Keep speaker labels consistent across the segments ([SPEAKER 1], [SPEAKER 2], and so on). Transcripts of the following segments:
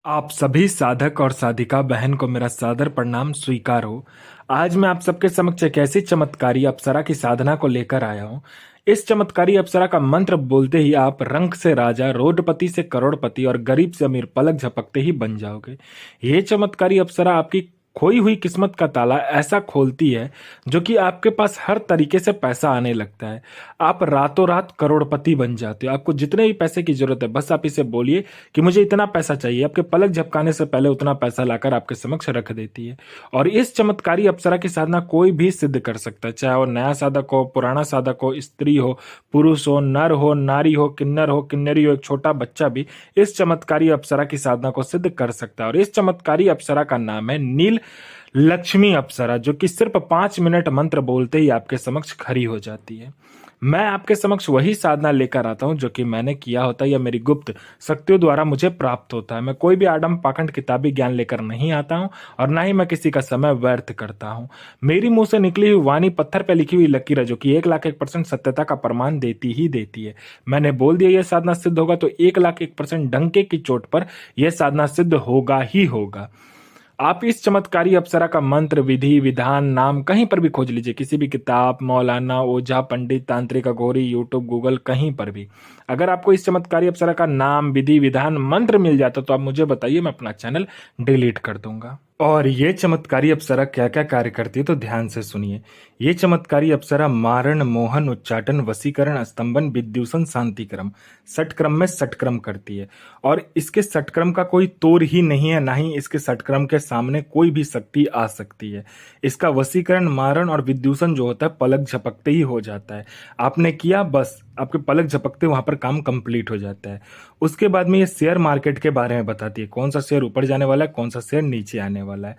[SPEAKER 1] आप सभी साधक और साधिका बहन को मेरा सादर प्रणाम स्वीकार हो। आज मैं आप सबके समक्ष एक ऐसी चमत्कारी अप्सरा की साधना को लेकर आया हूँ। इस चमत्कारी अप्सरा का मंत्र बोलते ही आप रंक से राजा, रोडपति से करोड़पति और गरीब से अमीर पलक झपकते ही बन जाओगे। ये चमत्कारी अप्सरा आपकी खोई हुई किस्मत का ताला ऐसा खोलती है जो कि आपके पास हर तरीके से पैसा आने लगता है। आप रातों रात करोड़पति बन जाते हो। आपको जितने भी पैसे की जरूरत है बस आप इसे बोलिए कि मुझे इतना पैसा चाहिए, आपके पलक झपकाने से पहले उतना पैसा लाकर आपके समक्ष रख देती है। और इस चमत्कारी अप्सरा की साधना कोई भी सिद्ध कर सकता है, चाहे वो नया साधक हो, पुराना साधक हो, स्त्री हो, पुरुष हो, नर हो, नारी हो, किन्नर हो, किन्नरी हो, एक छोटा बच्चा भी इस चमत्कारी अप्सरा की साधना को सिद्ध कर सकता है। और इस चमत्कारी अप्सरा का नाम है नील लक्ष्मी अप्सरा, जो कि सिर्फ 5 मिनट मंत्र बोलते ही आपके समक्ष खड़ी हो जाती है। मैं आपके समक्ष वही साधना लेकर आता हूं जो कि मैंने किया होता है या मेरी गुप्त शक्तियों द्वारा मुझे प्राप्त होता है। मैं कोई भी आडम पाखंड किताबी ज्ञान लेकर नहीं आता हूं और ना ही मैं किसी का समय व्यर्थ करता हूं। मेरी मुंह से निकली हुई वाणी पत्थर पे लिखी हुई लकीर है जो कि 1,01% सत्यता का प्रमाण देती ही देती है। मैंने बोल दिया यह साधना सिद्ध होगा तो 1,01% डंके की चोट पर यह साधना सिद्ध होगा ही होगा। आप इस चमत्कारी अप्सरा का मंत्र, विधि, विधान, नाम कहीं पर भी खोज लीजिए, किसी भी किताब, मौलाना, ओझा, पंडित, तांत्रिक, अघोरी, यूट्यूब, गूगल, कहीं पर भी। अगर आपको इस चमत्कारी अप्सरा का नाम, विधि, विधान, मंत्र मिल जाता तो आप मुझे बताइए, मैं अपना चैनल डिलीट कर दूंगा। और ये चमत्कारी अप्सरा क्या क्या कार्य करती है तो ध्यान से सुनिए। ये चमत्कारी अप्सरा मारण, मोहन, उच्चाटन, वशीकरण, स्तंभन, विद्युषण, शांतिक्रम, षटक्रम में षटक्रम करती है। और इसके षटक्रम का कोई तोड़ ही नहीं है, ना ही इसके षटक्रम के सामने कोई भी शक्ति आ सकती है। इसका वशीकरण, मारण और विद्युषण जो होता है पलक झपकते ही हो जाता है। आपने किया, बस आपके पलक झपकते वहां पर काम कंप्लीट हो जाता है। उसके बाद में ये शेयर मार्केट के बारे में बताती है, कौन सा शेयर ऊपर जाने वाला है, कौन सा शेयर नीचे आने वाला है।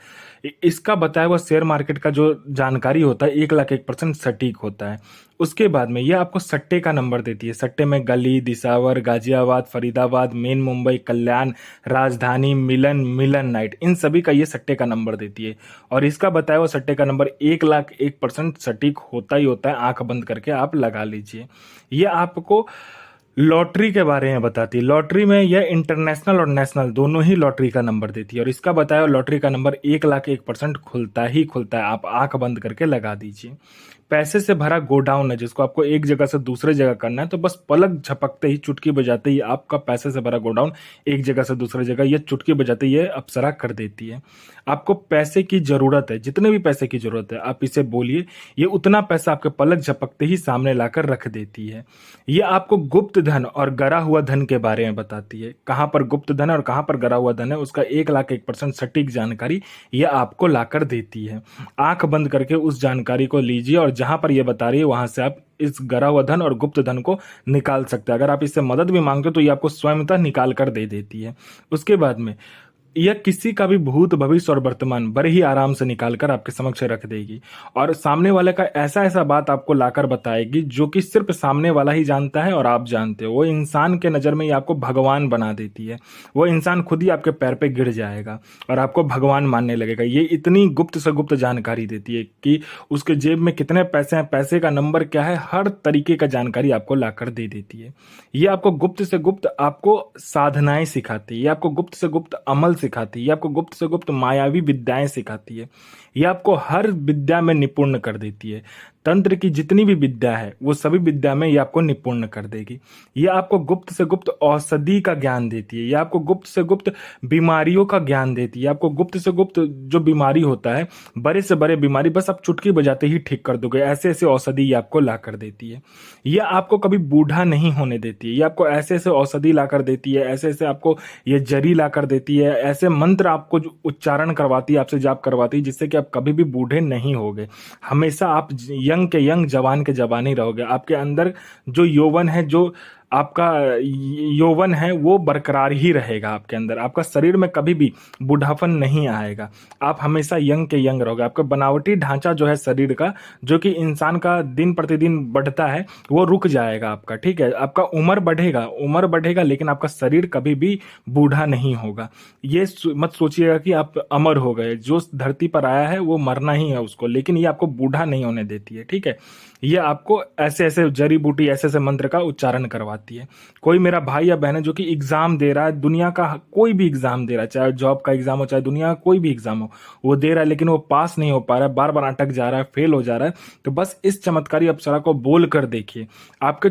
[SPEAKER 1] इसका बताया हुआ शेयर मार्केट का जो जानकारी होता है 1,01% सटीक होता है। उसके बाद में ये आपको सट्टे का नंबर देती है। सट्टे में गली, दिसावर, गाजियाबाद, फरीदाबाद, मेन मुंबई, कल्याण, राजधानी, मिलन, मिलन नाइट, इन सभी का ये सट्टे का नंबर देती है। और इसका बताया हुआ सट्टे का नंबर 1,01% सटीक होता ही होता है। आंख बंद करके आप लगा लीजिए। ये आपको लॉटरी के बारे में बताती है। लॉटरी में यह इंटरनेशनल और नेशनल दोनों ही लॉटरी का नंबर देती है। और इसका बताया लॉटरी का नंबर 1,01% खुलता ही खुलता है। आप आंख बंद करके लगा दीजिए। पैसे से भरा गोडाउन है जिसको आपको एक जगह से दूसरे जगह करना है, तो बस पलक झपकते ही, चुटकी बजाते ही आपका पैसे से भरा गोडाउन एक जगह से दूसरी जगह ये चुटकी बजाते ही ये अप्सरा कर देती है। आपको पैसे की जरूरत है, जितने भी पैसे की जरूरत है आप इसे बोलिए, ये उतना पैसा आपके पलक झपकते ही सामने लाकर रख देती है। ये आपको गुप्त धन और गरा हुआ धन के बारे में बताती है। कहां पर गुप्त धन है और कहां पर गरा हुआ धन है उसका 1,01% सटीक जानकारी ये आपको लाकर देती है। आंख बंद करके उस जानकारी को लीजिए और जहां पर यह बता रही है वहां से आप इस गरा हुआ धन और गुप्त धन को निकाल सकते हैं। अगर आप इससे मदद भी मांगते हो तो ये आपको स्वयंतः निकाल कर दे देती है। उसके बाद में यह किसी का भी भूत, भविष्य और वर्तमान बड़े ही आराम से निकाल कर आपके समक्ष रख देगी। और सामने वाले का ऐसा ऐसा बात आपको लाकर बताएगी जो कि सिर्फ सामने वाला ही जानता है और आप जानते हो। वो इंसान के नजर में ये आपको भगवान बना देती है। वो इंसान खुद ही आपके पैर पे गिर जाएगा और आपको भगवान मानने लगेगा। ये इतनी गुप्त से गुप्त जानकारी देती है कि उसके जेब में कितने पैसे हैं, पैसे का नंबर क्या है, हर तरीके का जानकारी आपको लाकर दे देती है। ये आपको गुप्त से गुप्त आपको साधनाएं सिखाती है। ये आपको गुप्त से गुप्त अमल सिखाती है। ये आपको गुप्त से गुप्त मायावी विद्याएं सिखाती है। ये आपको हर विद्या में निपुण कर देती है। तंत्र की जितनी भी विद्या है वो सभी विद्या में ये आपको निपुण कर देगी। ये आपको गुप्त से गुप्त औषधि का ज्ञान देती है। ये आपको गुप्त से गुप्त बीमारियों का ज्ञान देती है। आपको गुप्त से गुप्त जो बीमारी होता है, बड़े से बड़े बीमारी बस आप चुटकी बजाते ही ठीक कर दोगे, ऐसे ऐसे औषधि ये आपको ला कर देती है। ये आपको कभी बूढ़ा नहीं होने देती है। ये आपको ऐसे ऐसे औषधि ला कर देती है, ऐसे ऐसे आपको ये जरी ला कर देती है, ऐसे मंत्र आपको उच्चारण करवाती है, आपसे जाप करवाती है, जिससे कि आप कभी भी बूढ़े नहीं होगे। हमेशा आप यंग के यंग, जवान के जवान ही रहोगे। आपके अंदर जो यौवन है, जो आपका यौवन है वो बरकरार ही रहेगा आपके अंदर। आपका शरीर में कभी भी बूढ़ापन नहीं आएगा। आप हमेशा यंग के यंग रहोगे। आपका बनावटी ढांचा जो है शरीर का, जो कि इंसान का दिन प्रतिदिन बढ़ता है, वो रुक जाएगा आपका। ठीक है, आपका उम्र बढ़ेगा लेकिन आपका शरीर कभी भी बूढ़ा नहीं होगा। ये मत सोचिएगा कि आप अमर हो गए। जो धरती पर आया है वो मरना ही है उसको, लेकिन ये आपको बूढ़ा नहीं होने देती है। ठीक है, ये आपको ऐसे ऐसे जड़ी बूटी, ऐसे ऐसे मंत्र का उच्चारण करवाती है। आती है। कोई मेरा भाई या बहन है जो कि एग्जाम दे रहा है, दुनिया का कोई भी एग्जाम दे रहा है, चाहे जॉब का एग्जाम हो चाहे दुनिया का कोई भी एग्जाम हो, वो दे रहा है लेकिन वो पास नहीं हो पा रहा है, बार बार अटक जा रहा है, फेल हो जा रहा है। तो बस इस चमत्कारी अप्सरा को बोल कर देखिए, आपके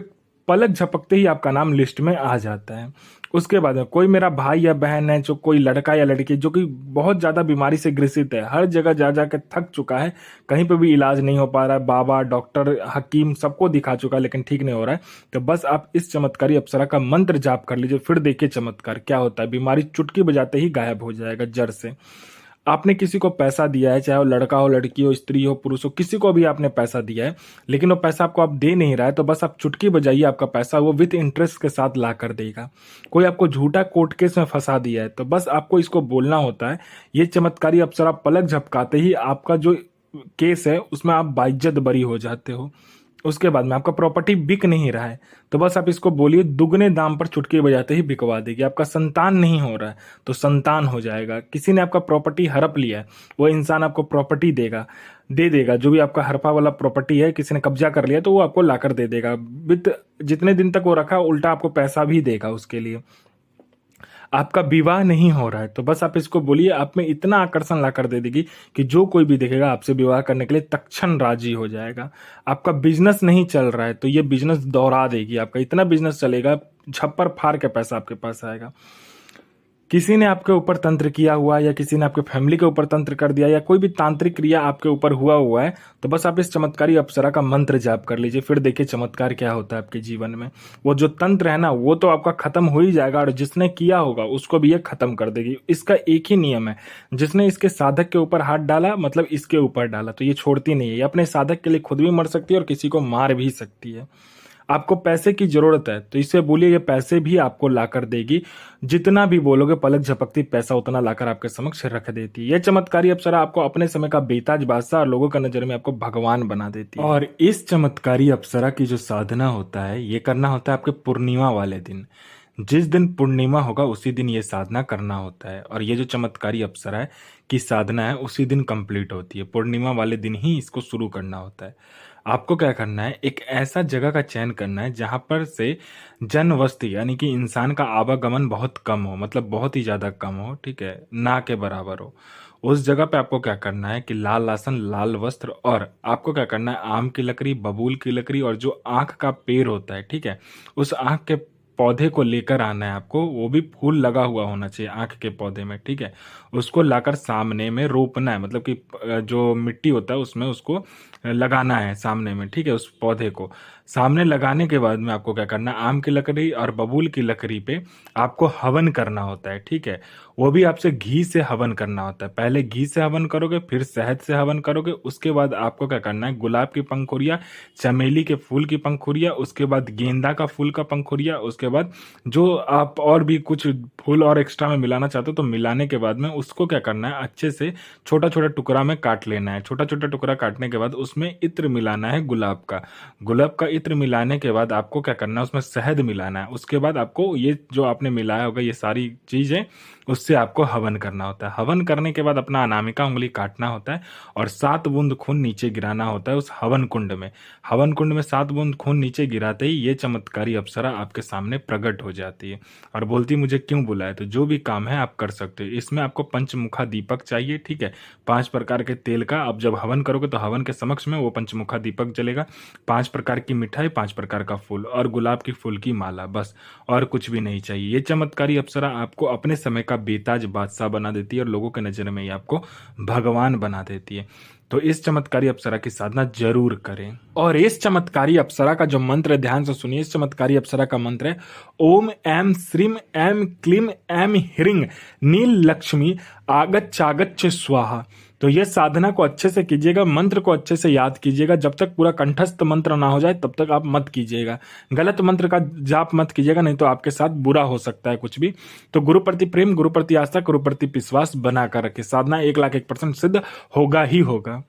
[SPEAKER 1] पलक झपकते ही आपका नाम लिस्ट में आ जाता है। उसके बाद में कोई मेरा भाई या बहन है, जो कोई लड़का या लड़की जो कि बहुत ज्यादा बीमारी से ग्रसित है, हर जगह जा जा के थक चुका है, कहीं पे भी इलाज नहीं हो पा रहा है, बाबा डॉक्टर हकीम सबको दिखा चुका है लेकिन ठीक नहीं हो रहा है, तो बस आप इस चमत्कारी अप्सरा का मंत्र जाप कर लीजिए, फिर देखिए चमत्कार क्या होता है। बीमारी चुटकी बजाते ही गायब हो जाएगा जड़ से। आपने किसी को पैसा दिया है, चाहे वो लड़का हो लड़की हो स्त्री हो पुरुष हो, किसी को भी आपने पैसा दिया है लेकिन वो पैसा आपको आप दे नहीं रहा है, तो बस आप चुटकी बजाइए, आपका पैसा वो विद इंटरेस्ट के साथ ला कर देगा। कोई आपको झूठा कोर्ट केस में फंसा दिया है, तो बस आपको इसको बोलना होता है। ये चमत्कारी अप्सरा पलक झपकाते ही आपका जो केस है उसमें आप बाइज्जत बरी हो जाते हो। उसके बाद में आपका प्रॉपर्टी बिक नहीं रहा है, तो बस आप इसको बोलिए, दुगने दाम पर चुटकी बजाते ही बिकवा देगी। आपका संतान नहीं हो रहा है तो संतान हो जाएगा। किसी ने आपका प्रॉपर्टी हड़प लिया है, वो इंसान आपको प्रॉपर्टी दे देगा। जो भी आपका हड़पा वाला प्रॉपर्टी है किसी ने कब्जा कर लिया तो वो आपको लाकर दे देगा। विद जितने दिन तक वो रखा उल्टा आपको पैसा भी देगा उसके लिए। आपका विवाह नहीं हो रहा है तो बस आप इसको बोलिए, आप में इतना आकर्षण ला कर दे देगी कि जो कोई भी देखेगा आपसे विवाह करने के लिए तत्क्षण राजी हो जाएगा। आपका बिजनेस नहीं चल रहा है तो ये बिजनेस दौड़ा देगी, आपका इतना बिजनेस चलेगा, छप्पर फाड़ के पैसा आपके पास आएगा। किसी ने आपके ऊपर तंत्र किया हुआ या किसी ने आपके फैमिली के ऊपर तंत्र कर दिया या कोई भी तांत्रिक क्रिया आपके ऊपर हुआ है, तो बस आप इस चमत्कारी अप्सरा का मंत्र जाप कर लीजिए, फिर देखिए चमत्कार क्या होता है आपके जीवन में। वो जो तंत्र है ना वो तो आपका खत्म हो ही जाएगा, और जिसने किया होगा उसको भी ये खत्म कर देगी। इसका एक ही नियम है, जिसने इसके साधक के ऊपर हाथ डाला मतलब इसके ऊपर डाला, तो ये छोड़ती नहीं है। ये अपने साधक के लिए खुद भी मर सकती है और किसी को मार भी सकती है। आपको पैसे की जरूरत है तो इससे बोलिए, ये पैसे भी आपको लाकर देगी। जितना भी बोलोगे पलक झपकती पैसा उतना लाकर आपके समक्ष रख देती है। ये चमत्कारी अप्सरा आपको अपने समय का बेताज बादशाह और लोगों का नजर में आपको भगवान बना देती है। और इस चमत्कारी अप्सरा की जो साधना होता है ये करना होता है आपके पूर्णिमा वाले दिन। जिस दिन पूर्णिमा होगा उसी दिन ये साधना करना होता है, और ये जो चमत्कारी अप्सरा है की साधना है उसी दिन कंप्लीट होती है। पूर्णिमा वाले दिन ही इसको शुरू करना होता है। आपको क्या करना है, एक ऐसा जगह का चयन करना है जहां पर से जनवस्ती यानी कि इंसान का आवागमन बहुत कम हो, मतलब बहुत ही ज्यादा कम हो, ठीक है, ना के बराबर हो। उस जगह पे आपको क्या करना है कि लाल आसन, लाल वस्त्र, और आपको क्या करना है, आम की लकड़ी, बबूल की लकड़ी और जो आंख का पेड़ होता है, ठीक है, उस आंख के पौधे को लेकर आना है आपको। वो भी फूल लगा हुआ होना चाहिए आंख के पौधे में, ठीक है। उसको लाकर सामने में रोपना है, मतलब कि जो मिट्टी होता है उसमें उसको लगाना है सामने में, ठीक है। उस पौधे को सामने लगाने के बाद में आपको क्या करना है, आम की लकड़ी और बबूल की लकड़ी पे आपको हवन करना होता है, ठीक है। वो भी आपसे घी से हवन करना होता है। पहले घी से हवन करोगे, फिर शहद से हवन करोगे। उसके बाद आपको क्या करना है, गुलाब की पंखुड़िया, चमेली के फूल की पंखुड़िया, उसके बाद गेंदा का फूल का पंखुड़िया, उसके बाद जो आप और भी कुछ फूल और एक्स्ट्रा में मिलाना चाहते हो तो मिलाने के बाद में उसको क्या करना है, अच्छे से छोटा छोटा टुकड़ा में काट लेना है। छोटा छोटा टुकड़ा काटने के बाद उसमें इत्र मिलाना है गुलाब का। गुलाब का इत्र मिलाने के बाद आपको क्या करना है, उसमें शहद मिलाना है। उसके बाद आपको ये जो आपने मिलाया होगा ये सारी चीजें, उससे आपको हवन करना होता है। हवन करने के बाद अपना अनामिका उंगली काटना होता है और 7 बूंद खून नीचे गिराना होता है उस हवन कुंड में। हवन कुंड में 7 बूंद खून नीचे गिराते ही ये चमत्कारी अप्सरा आपके सामने प्रकट हो जाती है और बोलती मुझे क्यों बुलाया। तो जो भी काम है आप कर सकते हो। इसमें आपको पंचमुखा दीपक चाहिए, ठीक है, 5 प्रकार के तेल का। आप जब हवन करोगे तो हवन के समक्ष में वो पंचमुखा दीपक जलेगा, 5 प्रकार की मिठाई, 5 प्रकार का फूल और गुलाब की फूल की माला, बस और कुछ भी नहीं चाहिए। ये चमत्कारी अप्सरा आपको अपने समय का बेताज बादशाह बना देती है और लोगों के नजर में ये आपको भगवान बना देती है। तो इस चमत्कारी अप्सरा की साधना जरूर करें। और इस चमत्कारी अप्सरा का जो मंत्र है ध्यान से सुनिए। इस चमत्कारी अप्सरा का मंत्र है ओम ऐम श्रीम ऐम क्लीम ऐम ह्रीं नील लक्ष्मी आगच्छ स्वाहा। तो ये साधना को अच्छे से कीजिएगा, मंत्र को अच्छे से याद कीजिएगा। जब तक पूरा कंठस्थ मंत्र ना हो जाए तब तक आप मत कीजिएगा। गलत मंत्र का जाप मत कीजिएगा, नहीं तो आपके साथ बुरा हो सकता है कुछ भी। तो गुरु प्रति प्रेम, गुरु प्रति आस्था, गुरु प्रति विश्वास बनाकर रखे। साधना 1,01,000% सिद्ध होगा ही होगा।